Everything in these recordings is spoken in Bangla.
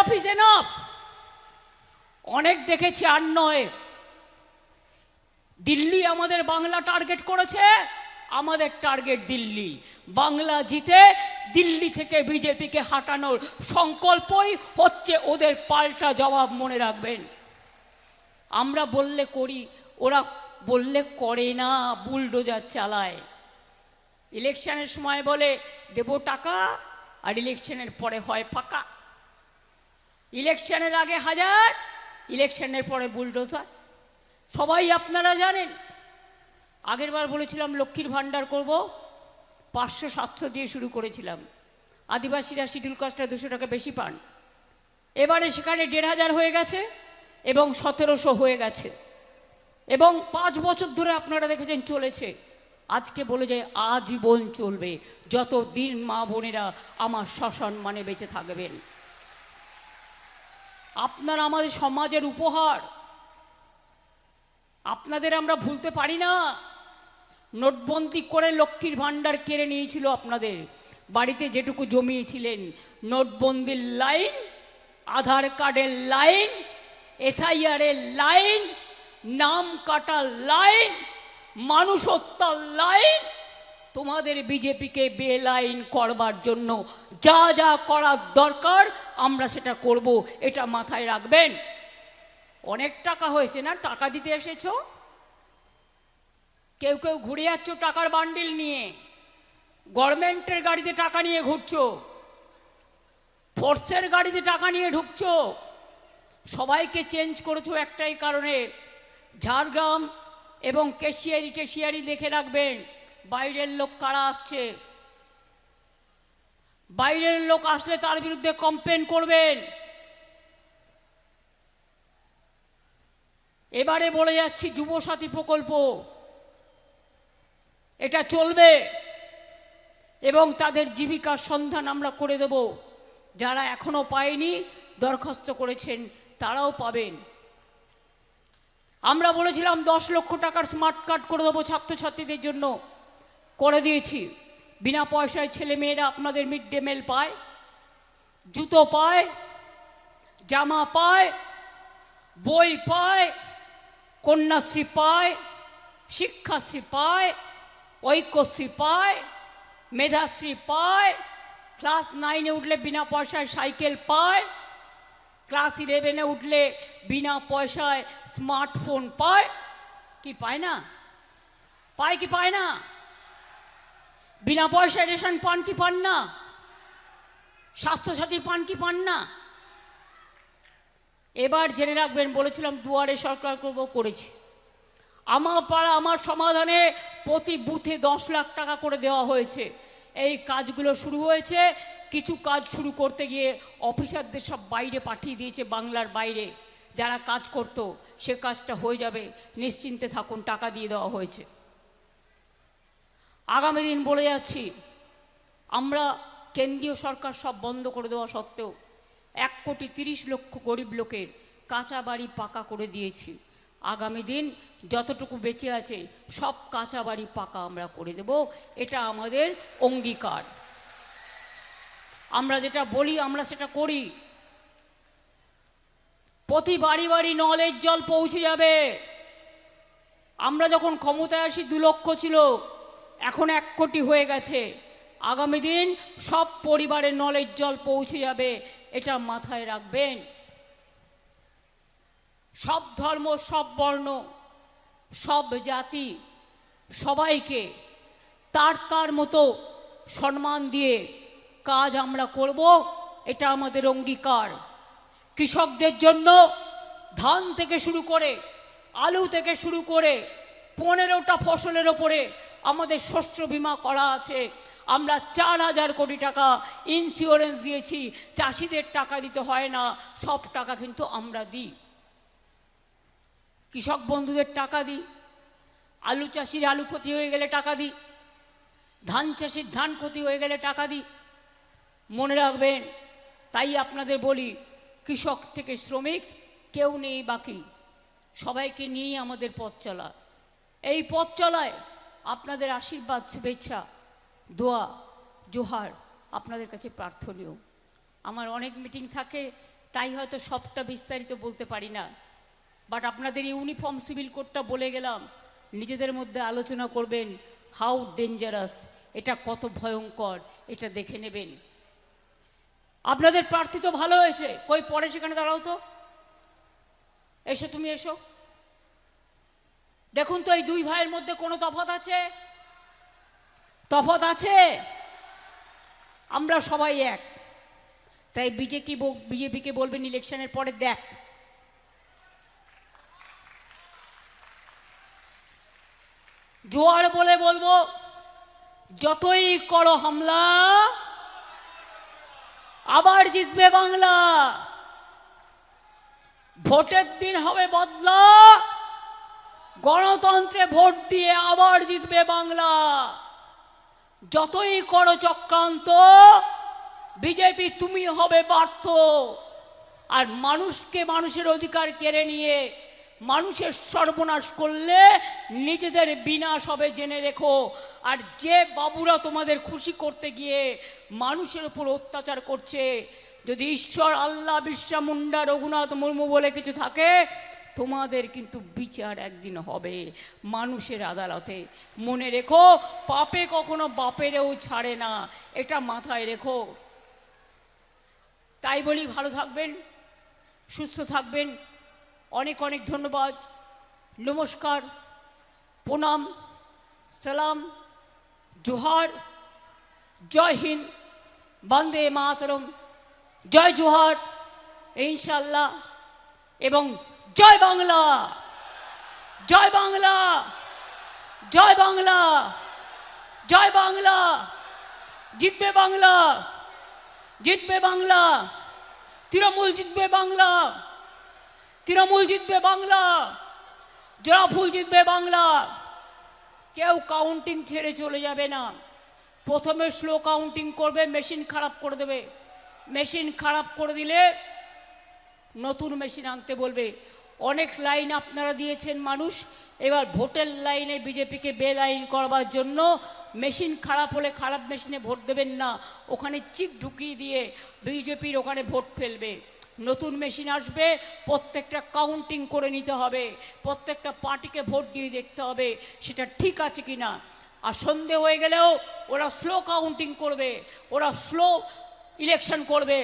Enough is enough. অনেক দেখেছি, আর নয়। দিল্লি আমাদের বাংলা টার্গেট করেছে, আমাদের টার্গেট দিল্লি। বাংলা জিতে দিল্লি থেকে বিজেপিকে হাঁটানোর সংকল্পই হচ্ছে ওদের পাল্টা জবাব, মনে রাখবেন। আমরা বললে করি, ওরা বললে করে না, বুলডোজার চালায়। ইলেকশনের সময় বলে দেব টাকা, আর ইলেকশনের পরে হয় ফাঁকা। ইলেকশনের আগে 1000, ইলেকশনের পরে বুলডোজার। সবাই আপনারা জানেন। আগেরবার বলেছিলাম লক্ষ্মীর ভাণ্ডার করব, 500-700 দিয়ে শুরু করেছিলাম। আদিবাসীরা শিডিউল কাস্টে 200 টাকা বেশি পান। এবারে সেখানে 1500 হয়ে গেছে এবং 1700 হয়ে গেছে, এবং 5 বছর ধরে আপনারা দেখেছেন চলেছে। আজকে বলে যায় আজীবন চলবে, যতদিন মা বোনেরা আমার সসম্মানে বেঁচে থাকবেন। আপনারা আমাদের সমাজের উপহার, আপনাদের আমরা ভুলতে পারি না। নোটবন্দি করে লক্ষ্মীর ভাণ্ডার কেড়ে নিয়েছিল আপনাদের, বাড়িতে যেটুকু জমিয়েছিলেন। নোটবন্দির লাইন, আধার কার্ডের লাইন, এসআইআরের লাইন, নাম কাটার লাইন, মানুষ হত্যার লাইন। তোমাদের বিজেপিকে বেলাইন করবার জন্য যা যা করার দরকার আমরা সেটা করব, এটা মাথায় রাখবেন। অনেক টাকা হয়েছে না, টাকা দিতে এসেছো। কেউ কেউ ঘুরে যাচ্ছ টাকার বান্ডিল নিয়ে, গভর্নমেন্টের গাড়িতে টাকা নিয়ে ঘুরছো, ফোর্সের গাড়িতে টাকা নিয়ে ঢুকছো। সবাইকে চেঞ্জ করেছো একটাই কারণে, ঝাড়গ্রাম এবং কেশিয়ারি দেখে রাখবেন বাইরের লোক কারা আসছে। বাইরের লোক আসলে তার বিরুদ্ধে কমপ্লেন করবেন। এবারে বলে যাচ্ছি যুবসাথী প্রকল্প, এটা চলবে এবং তাদের জীবিকার সন্ধান আমরা করে দেব। যারা এখনো পায়নি, দরখাস্ত করেছেন, তারাও পাবেন। আমরা বলেছিলাম 10 লক্ষ টাকার স্মার্ট কার্ড করে দেবো ছাত্রছাত্রীদের জন্য, করে দিয়েছি। বিনা পয়সায় ছেলে মেয়েরা আপনাদের মিড ডে মিল পায়, জুতো পায়, জামা পায়, বই পায়, কন্যাশ্রী পায়, শিক্ষাশ্রী পায়, ঐক্যশ্রী পায়, মেধাশ্রী পায়। ক্লাস 9-এ উঠলে বিনা পয়সায় সাইকেল পায়, ক্লাস 11-এ উঠলে বিনা পয়সায় স্মার্টফোন পায়। কি পায় না? পায় কি পায় না? বিনা পয়সায় রেশন পান কি পান না? স্বাস্থ্যসাথী পান কি পান না? এবার জেনে রাখবেন, বলেছিলাম দুয়ারে সরকার করব, করেছি। আমার পাড়া আমার সমাধানে প্রতি বুথে 10 লাখ টাকা করে দেওয়া হয়েছে। এই কাজগুলো শুরু হয়েছে। কিছু কাজ শুরু করতে গিয়ে অফিসারদের সব বাইরে পাঠিয়ে দিয়েছে, বাংলার বাইরে যারা কাজ করত। সে কাজটা হয়ে যাবে, নিশ্চিন্তে থাকুন, টাকা দিয়ে দেওয়া হয়েছে। আগামী দিন বলে যাচ্ছি, আমরা কেন্দ্রীয় সরকার সব বন্ধ করে দেওয়া সত্ত্বেও 1,30,00,000 গরিব লোকের কাঁচা বাড়ি পাকা করে দিয়েছি। আগামী দিন যতটুকু বেঁচে আছে সব কাঁচা বাড়ি পাকা আমরা করে দেব, এটা আমাদের অঙ্গীকার। আমরা যেটা বলি আমরা সেটা করি। প্রতি বাড়ি বাড়ি নলের জল পৌঁছে যাবে। আমরা যখন ক্ষমতায় আসি 2 লক্ষ ছিল, এখন 1 কোটি হয়ে গেছে। আগামী দিন সব পরিবারে নলের জল পৌঁছে যাবে, এটা মাথায় রাখবেন। সব ধর্ম, সব বর্ণ, সব জাতি, সবাইকে তার মতো সম্মান দিয়ে কাজ আমরা করব, এটা আমাদের অঙ্গীকার। কৃষকদের জন্য ধান থেকে শুরু করে, আলু থেকে শুরু করে 15টা ফসলের ওপরে আমাদের শস্য বীমা করা আছে। আমরা 4,000 কোটি টাকা ইন্স্যুরেন্স দিয়েছি। চাষিদের টাকা দিতে হয় না, সব টাকা কিন্তু আমরা দিই। কৃষক বন্ধুদের টাকা দিই, আলু চাষির আলু ক্ষতি হয়ে গেলে টাকা দিই, ধান চাষির ধান ক্ষতি হয়ে গেলে টাকা দিই। মনে রাখবেন, তাই আপনাদের বলি, কৃষক থেকে শ্রমিক কেউ নেই বাকি, সবাইকে নিয়েই আমাদের পথ চলা। এই পথ চলায় আপনাদের আশীর্বাদ, শুভেচ্ছা, দোয়া, জোহার আপনাদের কাছে প্রার্থনীয়। আমার অনেক মিটিং থাকে, তাই হয়তো সবটা বিস্তারিত বলতে পারি না, বাট আপনাদের ইউনিফর্ম সিভিল কোডটা বলে গেলাম, নিজেদের মধ্যে আলোচনা করবেন হাউ ডেঞ্জারাস, এটা কত ভয়ঙ্কর, এটা দেখে নেবেন। আপনাদের প্রার্থী তো ভালো হয়েছে, কই পরে সেখানে দাঁড়াও তো, এসো তুমি এসো। দেখুন তো এই দুই ভাইয়ের মধ্যে কোনো তফাৎ আছে? তফাৎ আছে? আমরা সবাই এক। তাই বিজেপিকে বলবেন ইলেকশনের পরে দেখ, জোয়ার বলে বলবো, যতই করো হামলা আবার জিতবে বাংলা। ভোটের দিন হবে বদলা, গণতন্ত্রে ভোট দিয়ে আবার জিতবে বাংলা। যতই করো চক্রান্ত, বিজেপি তুমি হবে ব্যর্থ। আর মানুষকে মানুষের অধিকার কেড়ে নিয়ে মানুষের সর্বনাশ করলে নিজেদের বিনাশ হবে জেনে রেখো। আর যে বাবুরা তোমাদের খুশি করতে গিয়ে মানুষের উপর অত্যাচার করছে, যদি ঈশ্বর, আল্লাহ, বিরসা মুন্ডা, রঘুনাথ মুর্মু বলে কিছু থাকে, তোমাদের কিন্তু বিচার একদিন হবে মানুষের আদালতে। মনে রেখো, পাপে কখনো বাপেরেও ছাড়ে না, এটা মাথায় রেখো। তাই বলি ভালো থাকবেন, সুস্থ থাকবেন। অনেক অনেক ধন্যবাদ, নমস্কার, প্রণাম, সালাম, জোহার, জয় হিন্দ, বন্দে মাতরম, জয় জোহার ইনশাল্লাহ, এবং জয় বাংলা, জয় বাংলা, জয় বাংলা, জয় বাংলা। জিতবে বাংলা, জিতবে বাংলা, তৃণমূল জিতবে বাংলা, তৃণমূল জিতবে বাংলা, জোড়াফুল জিতবে বাংলা। কেউ কাউন্টিং ছেড়ে চলে যাবে না। প্রথমে স্লো কাউন্টিং করবে, মেশিন খারাপ করে দেবে। মেশিন খারাপ করে দিলে নতুন মেশিন আনতে বলবে। অনেক লাইন আপনারা দিয়েছেন মানুষ, এবার ভোটের লাইনে বিজেপিকে বেলাইন করবার জন্য মেশিন খারাপ হলে খারাপ মেশিনে ভোট দেবেন না, ওখানে চিপ ঢুকিয়ে দিয়ে বিজেপির ওখানে ভোট ফেলবে। নতুন মেশিন আসবে, প্রত্যেকটা কাউন্টিং করে নিতে হবে, প্রত্যেকটা পার্টিকে ভোট দিয়ে দেখতে হবে সেটা ঠিক আছে কি না। আর সন্ধে হয়ে গেলেও ওরা স্লো কাউন্টিং করবে, ওরা স্লো ইলেকশন করবে।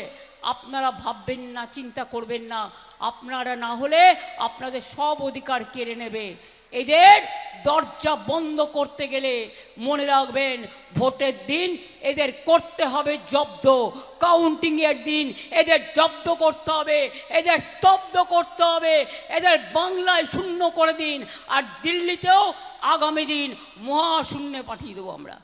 আপনারা ভাববেন না, চিন্তা করবেন না, আপনারা না হলে আপনাদের সব অধিকার কেড়ে নেবে। এদের দরজা বন্ধ করতে গেলে মনে রাখবেন, ভোটের দিন এদের করতে হবে জব্দ, কাউন্টিংয়ের দিন এদের জব্দ করতে হবে, এদের স্তব্ধ করতে হবে, এদের বাংলায় শূন্য করে দিন। আর দিল্লিতেও আগামী দিন মহাশূন্যে পাঠিয়ে দেবো আমরা।